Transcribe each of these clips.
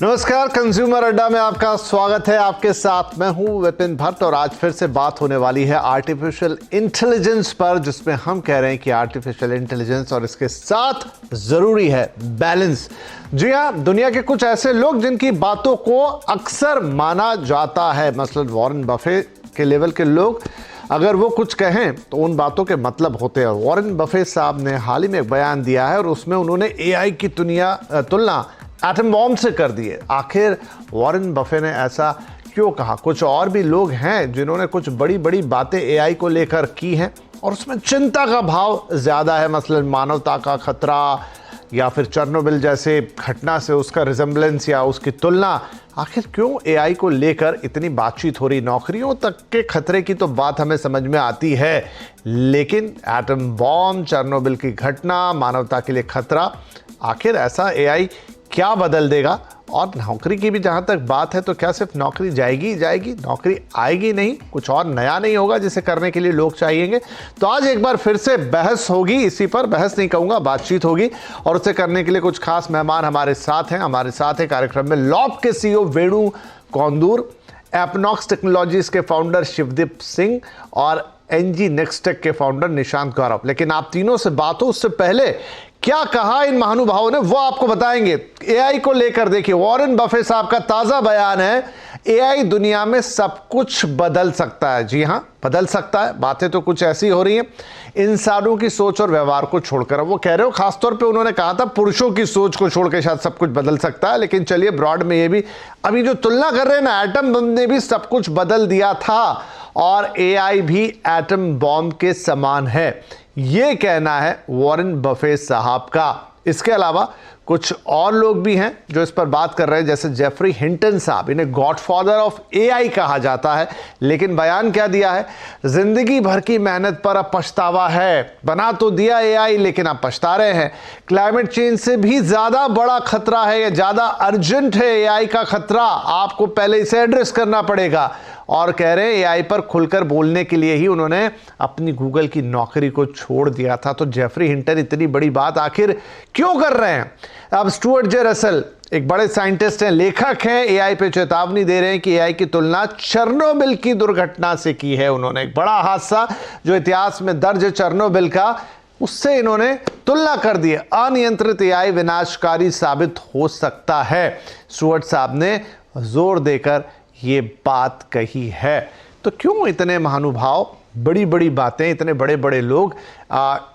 नमस्कार, कंज्यूमर अड्डा में आपका स्वागत है। आपके साथ मैं हूं विपिन भट्ट और आज फिर से बात होने वाली है आर्टिफिशियल इंटेलिजेंस पर, जिसमें हम कह रहे हैं कि आर्टिफिशियल इंटेलिजेंस और इसके साथ जरूरी है बैलेंस। जी हां, दुनिया के कुछ ऐसे लोग जिनकी बातों को अक्सर माना जाता है, मसलन वॉरेन बफे के लेवल के लोग अगर वो कुछ कहें तो उन बातों के मतलब होते हैं। वॉरेन बफे साहब ने हाल ही में एक बयान दिया है और उसमें उन्होंने एआई की तुलना एटम बॉम्ब से कर दी है। आखिर वॉरेन बफे ने ऐसा क्यों कहा? कुछ और भी लोग हैं जिन्होंने कुछ बड़ी बड़ी बातें एआई को लेकर की हैं और उसमें चिंता का भाव ज़्यादा है, मसलन मानवता का खतरा या फिर चेरनोबिल जैसे घटना से उसका रिजेम्बलेंस या उसकी तुलना। आखिर क्यों एआई को लेकर इतनी बातचीत हो रही? नौकरियों तक के खतरे की तो बात हमें समझ में आती है, लेकिन एटम बॉम्ब, चेरनोबिल की घटना, मानवता के लिए खतरा, आखिर ऐसा एआई क्या बदल देगा? और नौकरी की भी जहां तक बात है तो क्या सिर्फ नौकरी जाएगी नौकरी आएगी नहीं? कुछ और नया नहीं होगा जिसे करने के लिए लोग चाहिएंगे? तो आज एक बार फिर से बहस होगी इसी पर। बहस नहीं कहूंगा, बातचीत होगी और उसे करने के लिए कुछ खास मेहमान हमारे साथ हैं कार्यक्रम में लॉप के सीईओ वेणु कौंदूर, एपनॉक्स टेक्नोलॉजीज के फाउंडर शिवदीप सिंह और एनजी नेक्सटेक के फाउंडर निशांत गौरव। लेकिन आप तीनों से बात हो उससे पहले क्या कहा इन महानुभावों ने वो आपको बताएंगे। एआई को लेकर देखिए, वॉरेन बफे साहब का ताजा बयान है, एआई दुनिया में सब कुछ बदल सकता है। जी हां, बदल सकता है। बातें तो कुछ ऐसी हो रही हैं इंसानों की सोच और व्यवहार को छोड़कर। वो कह रहे हो, खासतौर पे उन्होंने कहा था पुरुषों की सोच को छोड़कर शायद सब कुछ बदल सकता है। लेकिन चलिए ब्रॉड में ये भी अभी जो तुलना कर रहे हैं ना, एटम बम ने भी सब कुछ बदल दिया था और एआई भी एटम बॉम्ब के समान है, ये कहना है वॉरेन बफे साहब का। इसके अलावा कुछ और लोग भी हैं जो इस पर बात कर रहे हैं, जैसे जेफरी हिंटन साहब। इन्हें गॉडफादर ऑफ एआई कहा जाता है, लेकिन बयान क्या दिया है? जिंदगी भर की मेहनत पर अब पछतावा है। बना तो दिया एआई लेकिन अब पछता रहे हैं। क्लाइमेट चेंज से भी ज्यादा बड़ा खतरा है, या ज्यादा अर्जेंट है एआई का खतरा, आपको पहले इसे एड्रेस करना पड़ेगा। और कह रहे हैं एआई पर खुलकर बोलने के लिए ही उन्होंने अपनी गूगल की नौकरी को छोड़ दिया था। तो जेफरी हिंटन इतनी बड़ी बात आखिर क्यों कर रहे हैं? अब स्टुअर्ट जे रसल एक बड़े साइंटिस्ट हैं, लेखक हैं, एआई पे चेतावनी दे रहे हैं कि एआई की तुलना चेरनोबिल की दुर्घटना से की है। उन्होंने एक बड़ा हादसा जो इतिहास में दर्ज है चेरनोबिल का, उससे इन्होंने तुलना कर दी है। अनियंत्रित एआई विनाशकारी साबित हो सकता है, स्टुअर्ट साहब ने जोर देकर ये बात कही है। तो क्यों इतने महानुभाव, बड़ी बड़ी बातें, इतने बड़े बड़े लोग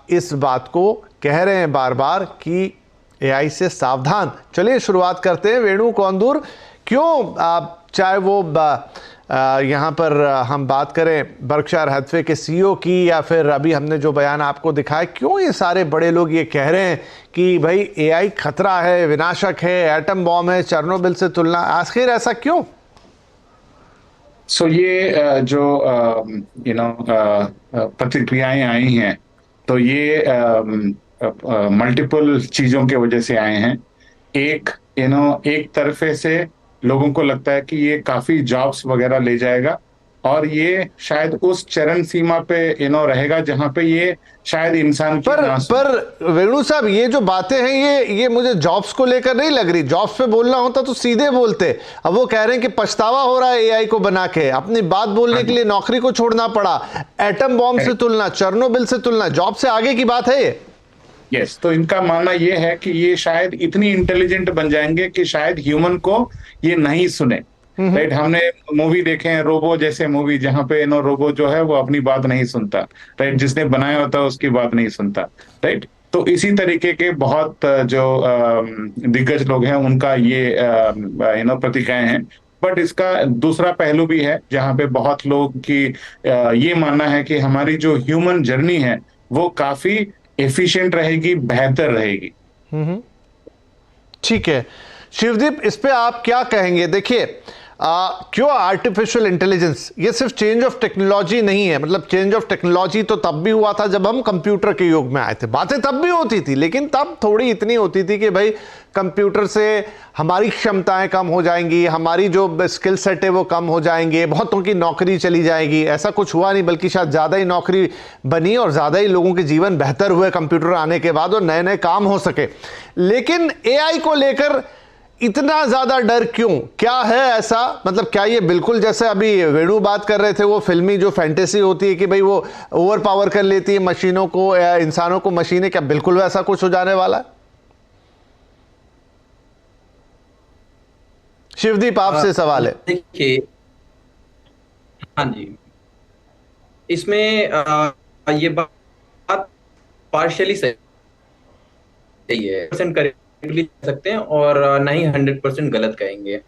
इस बात को कह रहे हैं बार बार कि एआई से सावधान? चलिए शुरुआत करते हैं। वेणु कौंदूर, क्यों चाहे वो यहाँ पर हम बात करें बर्कशायर हैथवे के सीईओ की या फिर अभी हमने जो बयान आपको दिखाया, क्यों ये सारे बड़े लोग ये कह रहे हैं कि भाई एआई खतरा है, विनाशक है, एटम बॉम्ब है, चेरनोबिल से तुलना? आखिर ऐसा क्यों? ये जो प्रतिक्रियाएं आई हैं, तो ये मल्टीपल चीजों के वजह से आए हैं। एक तरफे से लोगों को लगता है कि ये काफी जॉब्स वगैरह ले जाएगा और ये शायद उस चरण सीमा पे रहेगा जहां पे ये शायद इंसान की पर वेणु साहब, ये जो बातें हैं ये मुझे जॉब्स को लेकर नहीं लग रही। जॉब्स पे बोलना होता तो सीधे बोलते। अब वो कह रहे हैं कि पछतावा हो रहा है एआई को बना के, अपनी बात बोलने के लिए नौकरी को छोड़ना पड़ा। एटम बॉम्ब से तुलना, चेरनोबिल से तुलना, जॉब से आगे की बात है ये। यस, तो इनका मानना ये है कि ये शायद इतनी इंटेलिजेंट बन जाएंगे कि शायद ह्यूमन को ये नहीं सुने। राइट, हमने मूवी देखे हैं, रोबो जैसे मूवी, जहां पे रोबो जो है वो अपनी बात नहीं सुनता। राइट, जिसने बनाया होता है उसकी बात नहीं सुनता। राइट, तो इसी तरीके के बहुत जो दिग्गज लोग हैं उनका ये प्रतिक्रियाएं हैं। बट इसका दूसरा पहलू भी है जहां पे बहुत लोग की ये मानना है कि हमारी जो ह्यूमन जर्नी है वो काफी एफिशिएंट रहेगी, बेहतर रहेगी। ठीक है शिवदीप, इस पे आप क्या कहेंगे? देखिए, क्यों आर्टिफिशियल इंटेलिजेंस, ये सिर्फ चेंज ऑफ टेक्नोलॉजी नहीं है। मतलब चेंज ऑफ टेक्नोलॉजी तो तब भी हुआ था जब हम कंप्यूटर के युग में आए थे, बातें तब भी होती थी, लेकिन तब थोड़ी इतनी होती थी कि भाई कंप्यूटर से हमारी क्षमताएं कम हो जाएंगी, हमारी जो स्किल सेट है वो कम हो जाएंगे, बहुतों की नौकरी चली जाएगी। ऐसा कुछ हुआ नहीं, बल्कि शायद ज़्यादा ही नौकरी बनी और ज़्यादा ही लोगों के जीवन बेहतर हुए कंप्यूटर आने के बाद और नए नए काम हो सके। लेकिन एआई को लेकर इतना ज्यादा डर क्यों, क्या है ऐसा? मतलब क्या ये बिल्कुल जैसे अभी वेणु बात कर रहे थे, वो फिल्मी जो फैंटेसी होती है कि भाई वो ओवर पावर कर लेती है मशीनों को या इंसानों को मशीनें, क्या बिल्कुल वैसा कुछ हो जाने वाला है? शिवदीप आपसे सवाल है। देखिए, हाँ जी, इसमें ये बात पार्शियली सही है, परसेंट करेक्टली कह सकते हैं और ना ही 100% गलत कहेंगे,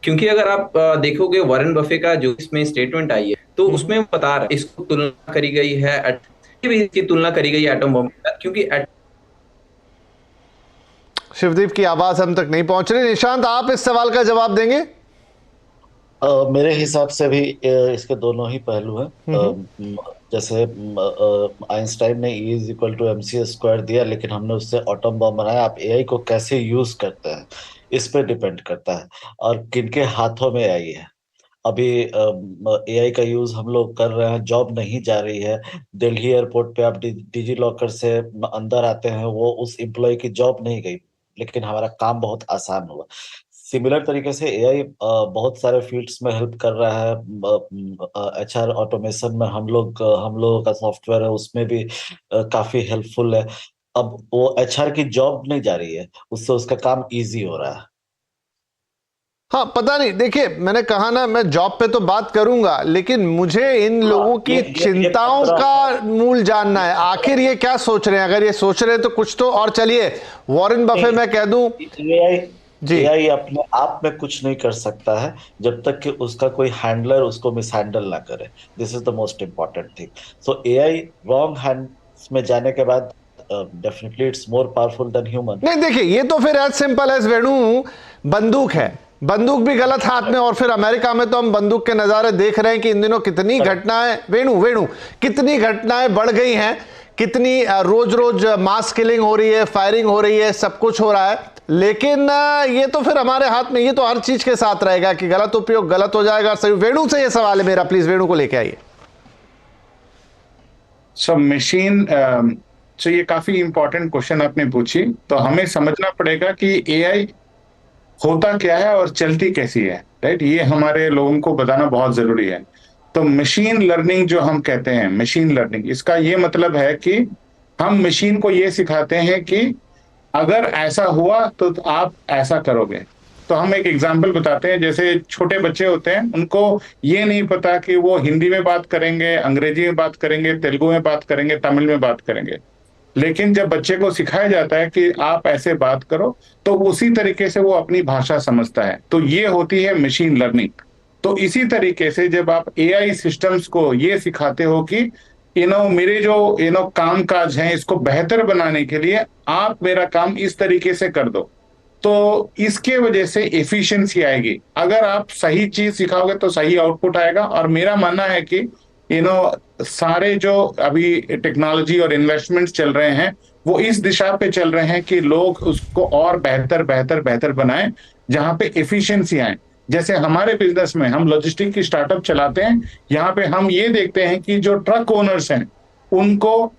क्योंकि अगर आप देखोगे वॉरेन बफे का जो इसमें स्टेटमेंट आई है, तो उसमें बता रहा है इसको तुलना करी गई है इसकी तुलना करी गई है एटम बम के साथ, क्योंकि शिवदीप की आवाज हम तक नहीं पहुंच रही। निशांत, आप इस सवाल का जवाब देंगे? मेरे हिसाब से भी इसके दोनों ही पहलू हैं। जैसे आइंस्टाइन ने E is equal to mc² दिया, लेकिन हमने उससे एटम बम बनाया। आप एआई को कैसे यूज करते हैं इस पे डिपेंड करता है, और किनके हाथों में एआई है। अभी एआई का यूज हम लोग कर रहे हैं, जॉब नहीं जा रही है। दिल्ली एयरपोर्ट पे आप डिजी लॉकर से अंदर आते हैं, वो उस एम्प्लॉय की जॉब नहीं गई, लेकिन हमारा काम बहुत आसान हुआ। सिमिलर तरीके से एआई बहुत सारे फील्ड्स में हेल्प कर रहा है। एचआर ऑटोमेशन में हम लोगों का सॉफ्टवेयर है, उसमें भी काफी हेल्पफुल है। अब वो एचआर की जॉब नहीं जा रही है, उससे उसका काम इजी हो रहा है। हाँ, पता नहीं, देखिए मैंने कहा ना, मैं जॉब पे तो बात करूंगा, लेकिन मुझे इन लोगों की चिंताओं का मूल जानना है। आखिर ये क्या सोच रहे हैं? अगर ये सोच रहे हैं तो कुछ तो और। चलिए, वॉरेन बफे मैं कह दूं जी, एआई अपने आप में कुछ नहीं कर सकता है जब तक कि उसका कोई हैंडलर उसको मिसहैंडल ना करे। This is the most important thing. So AI wrong hands में जाने के बाद definitely it's more powerful than human. नहीं देखिए, ये तो फिर एज सिंपल एज वेणु, बंदूक है, बंदूक भी गलत हाथ में। और फिर अमेरिका में तो हम बंदूक के नजारे देख रहे हैं कि इन दिनों कितनी घटनाएं, वेणु कितनी घटनाएं बढ़ गई हैं, कितनी रोज रोज मास किलिंग हो रही है, फायरिंग हो रही है, सब कुछ हो रहा है। लेकिन ये तो फिर हमारे हाथ में, ये तो हर चीज के साथ रहेगा कि गलत उपयोग गलत हो जाएगा। सही, वेणु से ये सवाल है मेरा, प्लीज वेणु को लेके आइए। मशीन, ये काफी इंपॉर्टेंट क्वेश्चन आपने पूछी। तो हमें समझना पड़ेगा कि एआई होता क्या है और चलती कैसी है, राइट? ये हमारे लोगों को बताना बहुत जरूरी है। तो मशीन लर्निंग जो हम कहते हैं, मशीन लर्निंग, इसका ये मतलब है कि हम मशीन को ये सिखाते हैं कि अगर ऐसा हुआ तो आप ऐसा करोगे। तो हम एक एग्जाम्पल बताते हैं। जैसे छोटे बच्चे होते हैं, उनको ये नहीं पता कि वो हिंदी में बात करेंगे, अंग्रेजी में बात करेंगे, तेलुगु में बात करेंगे, तमिल में बात करेंगे। लेकिन जब बच्चे को सिखाया जाता है कि आप ऐसे बात करो, तो उसी तरीके से वो अपनी भाषा समझता है। तो ये होती है मशीन लर्निंग। तो इसी तरीके से जब आप एआई सिस्टम्स को ये सिखाते हो कि मेरे जो काम काज हैं, इसको बेहतर बनाने के लिए आप मेरा काम इस तरीके से कर दो, तो इसके वजह से एफिशिएंसी आएगी। अगर आप सही चीज सिखाओगे तो सही आउटपुट आएगा। और मेरा मानना है कि सारे जो अभी टेक्नोलॉजी और इन्वेस्टमेंट्स चल रहे हैं, वो इस दिशा पे चल रहे हैं कि लोग उसको और बेहतर बेहतर बेहतर बनाएं, जहां पे एफिशिएंसी आए। जैसे हमारे बिजनेस में हम लॉजिस्टिक की स्टार्टअप चलाते हैं, यहाँ पे हम ये देखते हैं कि जो ट्रक ओनर्स हैं उनको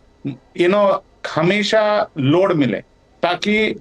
हमेशा लोड मिले, ताकि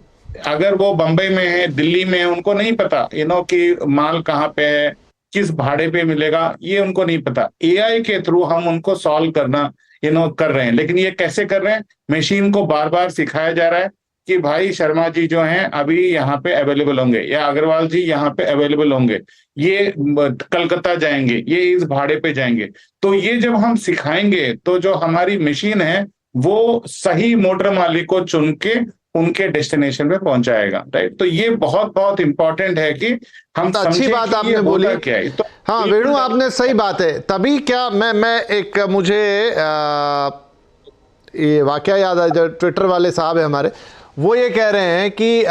अगर वो बंबई में है, दिल्ली में है, उनको नहीं पता कि माल कहाँ पे है, किस भाड़े पे मिलेगा, ये उनको नहीं पता। एआई के थ्रू हम उनको सॉल्व करना कर रहे हैं। लेकिन ये कैसे कर रहे हैं? मशीन को बार बार सिखाया जा रहा है कि भाई शर्मा जी जो हैं अभी यहाँ पे अवेलेबल होंगे, या अग्रवाल जी यहाँ पे अवेलेबल होंगे, ये कलकत्ता जाएंगे, ये इस भाड़े पे जाएंगे। तो ये जब हम सिखाएंगे तो जो हमारी मशीन है वो सही मोटर मालिक को चुन के उनके डेस्टिनेशन पे पहुंचाएगा, राइट? तो ये बहुत बहुत इंपॉर्टेंट है कि हम तो अच्छी बात आपने बोली। क्या है। तो हाँ वेणु, आपने सही बात है। तभी क्या मैं एक मुझे ये वाकया याद है, जो ट्विटर वाले साहब है हमारे, वो ये कह रहे हैं कि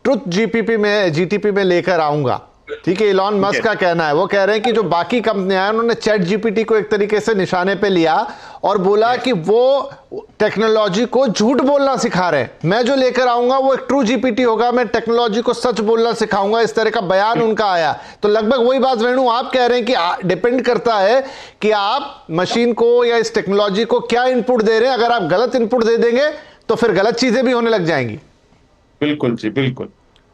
ट्रुथ जीटीपी में लेकर आऊंगा। ठीक है, इलॉन मस्क का कहना है। वो कह रहे हैं कि जो बाकी कंपनियां हैं उन्होंने चैट जीपीटी को एक तरीके से निशाने पे लिया और बोला कि वो टेक्नोलॉजी को झूठ बोलना सिखा रहे हैं। मैं जो लेकर आऊंगा वो एक ट्रू जीपीटी होगा, मैं टेक्नोलॉजी को सच बोलना सिखाऊंगा, इस तरह का बयान उनका आया। तो लगभग वही बात वेणु आप कह रहे हैं कि डिपेंड करता है कि आप मशीन को या इस टेक्नोलॉजी को क्या इनपुट दे रहे हैं। अगर आप गलत इनपुट दे देंगे तो फिर गलत चीजें भी होने लग जाएंगी। बिल्कुल जी, बिल्कुल।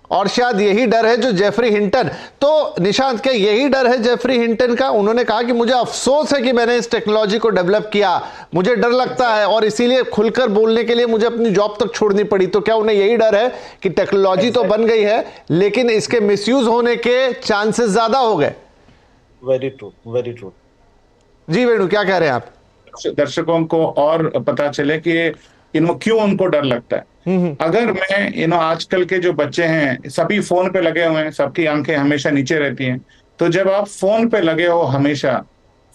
और शायद यही डर है जो जेफरी हिंटन, तो निशांत क्या यही डर है जेफरी हिंटन का? उन्होंने कहा कि मुझे अफसोस है कि मैंने इस टेक्नोलॉजी को डेवलप किया, मुझे डर लगता है और इसीलिए खुलकर बोलने के लिए मुझे अपनी जॉब तक छोड़नी पड़ी। तो क्या उन्हें यही डर है कि टेक्नोलॉजी तो बन गई है लेकिन इसके मिसयूज होने के चांसेस ज्यादा हो गए? Very true, very true. जी वेणु, क्या कह रहे हैं आप? दर्शकों को और पता चले कि क्यों उनको डर लगता है। अगर मैं आजकल के जो बच्चे हैं सभी फोन पे लगे हुए हैं, सबकी आंखें हमेशा नीचे रहती हैं। तो जब आप फोन पे लगे हो हमेशा,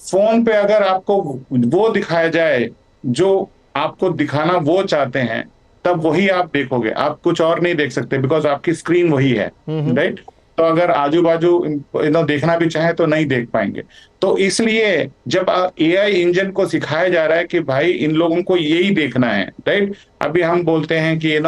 फोन पे अगर आपको वो दिखाया जाए जो आपको दिखाना वो चाहते हैं, तब वही आप देखोगे, आप कुछ और नहीं देख सकते, बिकॉज आपकी स्क्रीन वही है, राइट। तो अगर आजू बाजू देखना भी चाहे तो नहीं देख पाएंगे। तो इसलिए जब एआई इंजन को सिखाया जा रहा है कि भाई इन लोगों को यही देखना है, राइट। अभी हम बोलते हैं कि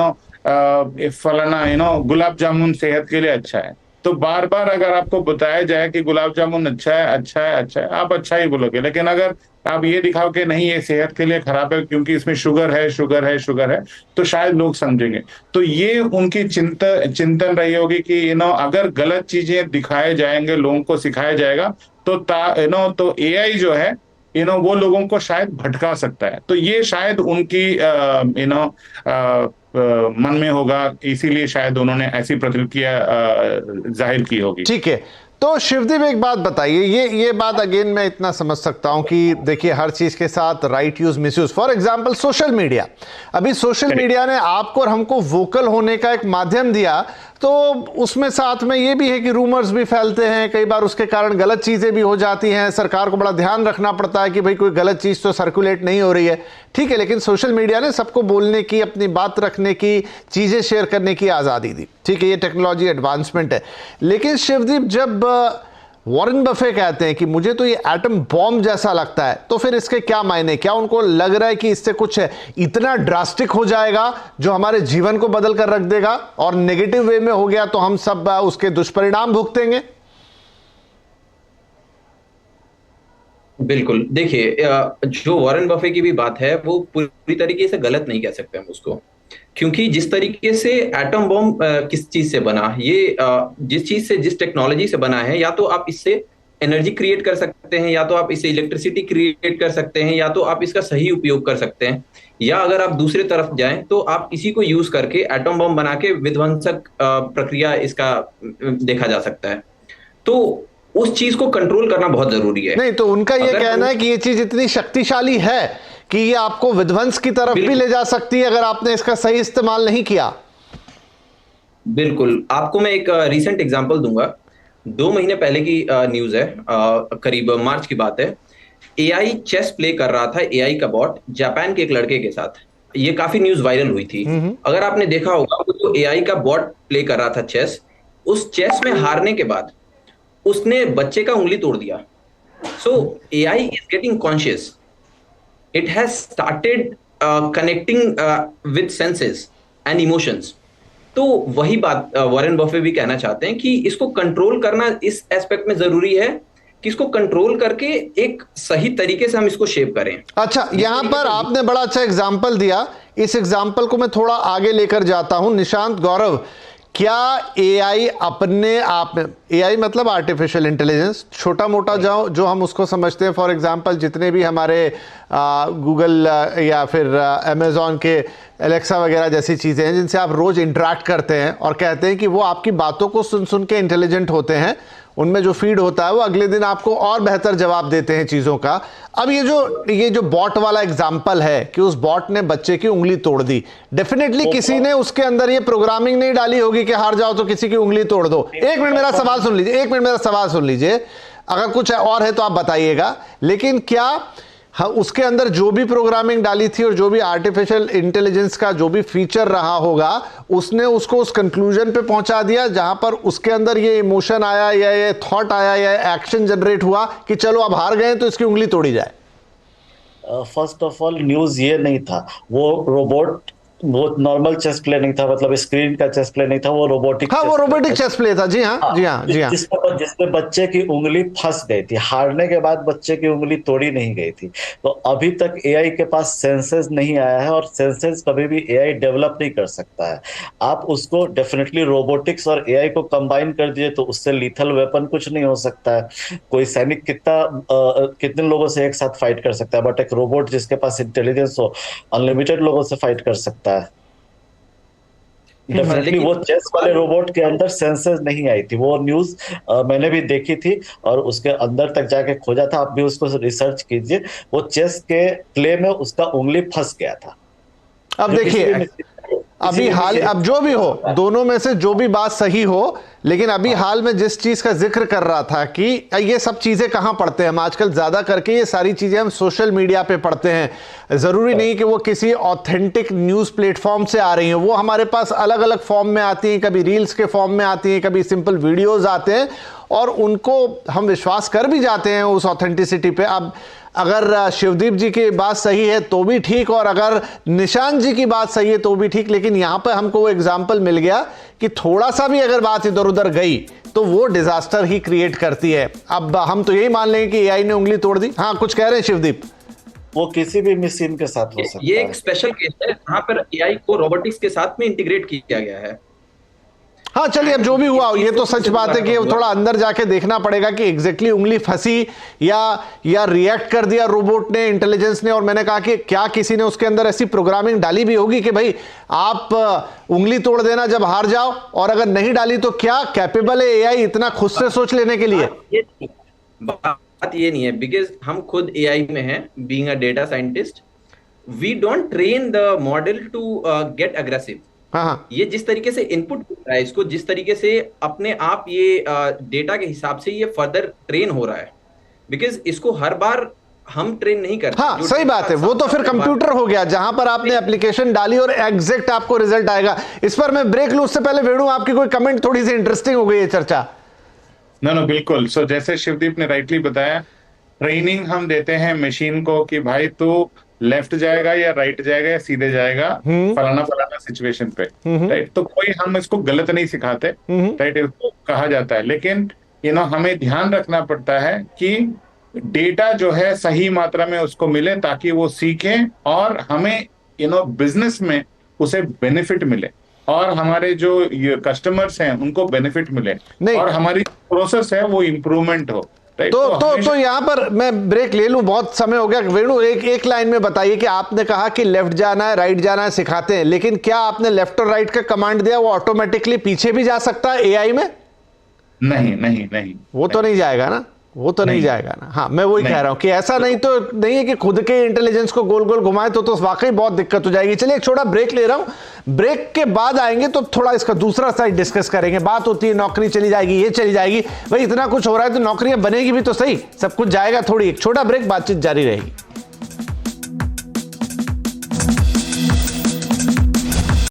फलाना गुलाब जामुन सेहत के लिए अच्छा है, तो बार बार अगर आपको बताया जाए कि गुलाब जामुन अच्छा है, अच्छा है, अच्छा है, आप अच्छा ही बोलोगे। लेकिन अगर आप ये दिखाओ कि नहीं ये सेहत के लिए खराब है क्योंकि इसमें शुगर है, शुगर है, शुगर है, तो शायद लोग समझेंगे। तो ये उनकी चिंतन रही होगी कि अगर गलत चीजें दिखाए जाएंगे, लोगों को सिखाया जाएगा, तो एआई जो है वो लोगों को शायद भटका सकता है। तो ये शायद उनकी मन में होगा, इसीलिए शायद उन्होंने ऐसी प्रतिक्रिया जाहिर की होगी। ठीक है, तो शिवदीप एक बात बताइए, ये बात अगेन मैं इतना समझ सकता हूं कि देखिए हर चीज के साथ right use miss use. For example social media, अभी सोशल मीडिया ने आपको और हमको वोकल होने का एक माध्यम दिया, तो उसमें साथ में ये भी है कि रूमर्स भी फैलते हैं, कई बार उसके कारण गलत चीजें भी हो जाती हैं। सरकार को बड़ा ध्यान रखना पड़ता है कि भाई कोई गलत चीज तो सर्कुलेट नहीं हो रही है, ठीक है। लेकिन सोशल मीडिया ने सबको बोलने की, अपनी बात रखने की, चीजें शेयर करने की आजादी दी, ठीक है, ये टेक्नोलॉजी एडवांसमेंट है। लेकिन शिवदीप, जब वॉरेन बफे कहते हैं कि मुझे तो ये एटम बॉम्ब जैसा लगता है, तो फिर इसके क्या मायने? क्या उनको लग रहा है कि इससे कुछ इतना ड्रास्टिक हो जाएगा जो हमारे जीवन को बदल कर रख देगा, और नेगेटिव वे में हो गया तो हम सब उसके दुष्परिणाम भुगतेंगे? बिल्कुल, देखिए जो वॉरेन बफे की भी बात है वो पूरी तरीके से गलत नहीं कह सकते हम उसको, क्योंकि जिस तरीके से एटम बॉम्ब किस चीज से बना, ये जिस चीज से, जिस टेक्नोलॉजी से बना है, या तो आप इससे एनर्जी क्रिएट कर सकते हैं, या तो आप इससे इलेक्ट्रिसिटी क्रिएट कर सकते हैं, या तो आप इसका सही उपयोग कर सकते हैं, या अगर आप दूसरे तरफ जाएं तो आप इसी को यूज करके एटम बॉम्ब बना के विध्वंसक प्रक्रिया इसका देखा जा सकता है। तो उस चीज को कंट्रोल करना बहुत जरूरी है। नहीं, तो उनका ये कहना है कि ये चीज इतनी शक्तिशाली है कि ये आपको विध्वंस की तरफ भी ले जा सकती है अगर आपने इसका सही इस्तेमाल नहीं किया। बिल्कुल, आपको मैं एक रीसेंट एग्जांपल दूंगा। 2 महीने पहले की न्यूज है, करीब मार्च की बात है। एआई चेस प्ले कर रहा था, एआई का बॉट, जापान के एक लड़के के साथ। ये काफी न्यूज वायरल हुई थी। अगर आपने देखा होगा, वो जो एआई का बॉट प्ले कर रहा था चेस, उस चेस में हारने के बाद उसने बच्चे का उंगली तोड़ दिया। सो AI is getting conscious, it has started connecting with senses and emotions. तो वही बात वॉरेन बफे भी कहना चाहते हैं कि इसको कंट्रोल करना इस एस्पेक्ट में जरूरी है कि इसको कंट्रोल करके एक सही तरीके से हम इसको शेप करें। अच्छा, यहां पर आपने बड़ा अच्छा एग्जाम्पल दिया, इस एग्जाम्पल को मैं थोड़ा आगे लेकर जाता हूं। निशांत, गौरव, क्या एआई अपने आप में, एआई मतलब आर्टिफिशियल इंटेलिजेंस, छोटा मोटा जो हम उसको समझते हैं, फॉर एग्जांपल जितने भी हमारे गूगल या फिर अमेजॉन के एलेक्सा वगैरह जैसी चीज़ें हैं जिनसे आप रोज़ इंटरेक्ट करते हैं और कहते हैं कि वो आपकी बातों को सुन सुन के इंटेलिजेंट होते हैं, उनमें जो फीड होता है वो अगले दिन आपको और बेहतर जवाब देते हैं चीज़ों का। अब ये जो बॉट वाला एग्जाम्पल है कि उस बॉट ने बच्चे की उंगली तोड़ दी, डेफिनेटली किसी ने उसके अंदर ये प्रोग्रामिंग नहीं डाली होगी कि हार जाओ तो किसी की उंगली तोड़ दो। एक मिनट मेरा सवाल सुन लीजिए, एक मिनट मेरा सवाल सुन लीजिए, अगर कुछ और है तो आप बताइएगा। लेकिन क्या उसके अंदर जो भी प्रोग्रामिंग डाली थी और जो भी आर्टिफिशियल इंटेलिजेंस का जो भी फीचर रहा होगा, उसने उसको उस कंक्लूजन पे पहुंचा दिया जहां पर उसके अंदर ये इमोशन आया या ये थॉट आया या एक्शन जनरेट हुआ कि चलो अब हार गए तो इसकी उंगली तोड़ी जाए? फर्स्ट ऑफ ऑल न्यूज ये नहीं था, वो रोबोट वो नॉर्मल चेस प्ले नहीं था, मतलब स्क्रीन का चेस प्ले नहीं था, वो रोबोटिक हाँ, वो रोबोटिक चेस प्ले था। जी हाँ, जी हाँ, जी हाँ। जिसमें बच्चे की उंगली फंस गई थी, हारने के बाद बच्चे की उंगली तोड़ी नहीं गई थी। तो अभी तक एआई के पास सेंसेस नहीं आया है, और सेंसेस कभी भी एआई डेवलप नहीं कर सकता है। आप उसको डेफिनेटली रोबोटिक्स और एआई को कंबाइन कर दीजिए तो उससे लीथल वेपन कुछ नहीं हो सकता है। कोई सैनिक कितने लोगों से एक साथ फाइट कर सकता है, बट एक रोबोट जिसके पास इंटेलिजेंस हो, अनलिमिटेड लोगों से फाइट कर सकता है। डेफिनेटली वो चेस वाले रोबोट के अंदर सेंसेस नहीं आई थी, वो न्यूज मैंने भी देखी थी और उसके अंदर तक जाके खोजा था। आप भी उसको रिसर्च कीजिए, वो चेस के प्ले में उसका उंगली फंस गया था। अब देखिए, अभी हाल, अब जो भी हो, दोनों में से जो भी बात सही हो, लेकिन अभी हाल में जिस चीज का जिक्र कर रहा था कि ये सब चीजें कहां पढ़ते हैं हम आजकल, ज्यादा करके ये सारी चीजें हम सोशल मीडिया पे पढ़ते हैं। जरूरी नहीं कि वो किसी ऑथेंटिक न्यूज प्लेटफॉर्म से आ रही हैं, वो हमारे पास अलग अलग फॉर्म में आती हैं, कभी रील्स के फॉर्म में आती हैं, कभी सिंपल वीडियोज आते हैं, और उनको हम विश्वास कर भी जाते हैं उस ऑथेंटिसिटी पे। अब अगर शिवदीप जी की बात सही है तो भी ठीक, और अगर निशांत जी की बात सही है तो भी ठीक, लेकिन यहां पर हमको वो एग्जाम्पल मिल गया कि थोड़ा सा भी अगर बात इधर उधर गई तो वो डिजास्टर ही क्रिएट करती है। अब हम तो यही मान लेंगे कि एआई ने उंगली तोड़ दी। हाँ, कुछ कह रहे हैं शिवदीप? वो किसी भी मशीन के साथ हो सकता है। ये एक स्पेशल केस है जहां पर एआई को रोबोटिक्स के साथ में इंटीग्रेट किया गया है। हाँ, चलिए, अब जो भी हुआ, ये तो सच बात है कि थोड़ा अंदर जाके देखना पड़ेगा कि एग्जैक्टली उंगली फंसी या रिएक्ट कर दिया रोबोट ने, इंटेलिजेंस ने। और मैंने कहा कि क्या किसी ने उसके अंदर ऐसी प्रोग्रामिंग डाली भी होगी कि भाई आप उंगली तोड़ देना जब हार जाओ, और अगर नहीं डाली तो क्या कैपेबल है एआई इतना खुद से सोच लेने के लिए? बात ये नहीं है, बिकॉज हम खुद एआई में हैं, being a data scientist, we don't train the model to get aggressive. हाँ, ये जिस तरीके से इनपुट हो रहा है, इसको जिस तरीके से अपने आप ये डेटा के हिसाब से ये फर्दर ट्रेन हो रहा है, बिकॉज इसको हर बार हम ट्रेन नहीं करते। हाँ, सही बात है, वो तो फिर कंप्यूटर हो गया जहां पर आपने एप्लीकेशन डाली और एग्जैक्ट आपको रिजल्ट आएगा। इस पर मैं ब्रेक लूं, उससे पहले वेणु आपकी कोई कमेंट, थोड़ी सी इंटरेस्टिंग हो गई है चर्चा। नो, बिल्कुल। सो जैसे शिवदीप ने राइटली बताया, ट्रेनिंग हम देते हैं मशीन को कि भाई तू लेफ्ट जाएगा या राइट जाएगा या सीधे जाएगा फलाना फलाना सिचुएशन पे, राइट। तो कोई हम इसको गलत नहीं सिखाते, राइट, इसको कहा जाता है। लेकिन हमें ध्यान रखना पड़ता है कि डेटा जो है सही मात्रा में उसको मिले, ताकि वो सीखे और हमें बिजनेस में उसे बेनिफिट मिले, और हमारे जो कस्टमर्स हैं उनको बेनिफिट मिले, और हमारी प्रोसेस है वो इम्प्रूवमेंट हो। तो यहां पर मैं ब्रेक ले लूं, बहुत समय हो गया। वेणु, एक लाइन में बताइए कि आपने कहा कि लेफ्ट जाना है, राइट जाना है, सिखाते हैं, लेकिन क्या आपने लेफ्ट और राइट का कमांड दिया वो ऑटोमेटिकली पीछे भी जा सकता है एआई में? नहीं, वो तो नहीं जाएगा ना, वो तो नहीं जाएगा ना। हाँ, मैं वही कह रहा हूं कि ऐसा नहीं तो नहीं है कि खुद के इंटेलिजेंस को गोल गोल घुमाए, तो वाकई बहुत दिक्कत हो जाएगी। चलिए, एक छोटा ब्रेक ले रहा हूं, ब्रेक के बाद आएंगे तो थोड़ा इसका दूसरा साइड डिस्कस करेंगे। बात होती है नौकरी चली जाएगी, ये चली जाएगी, भाई इतना कुछ हो रहा है तो नौकरियां बनेगी भी तो सही, सब कुछ जाएगा थोड़ी। एक छोटा ब्रेक, बातचीत जारी रहेगी।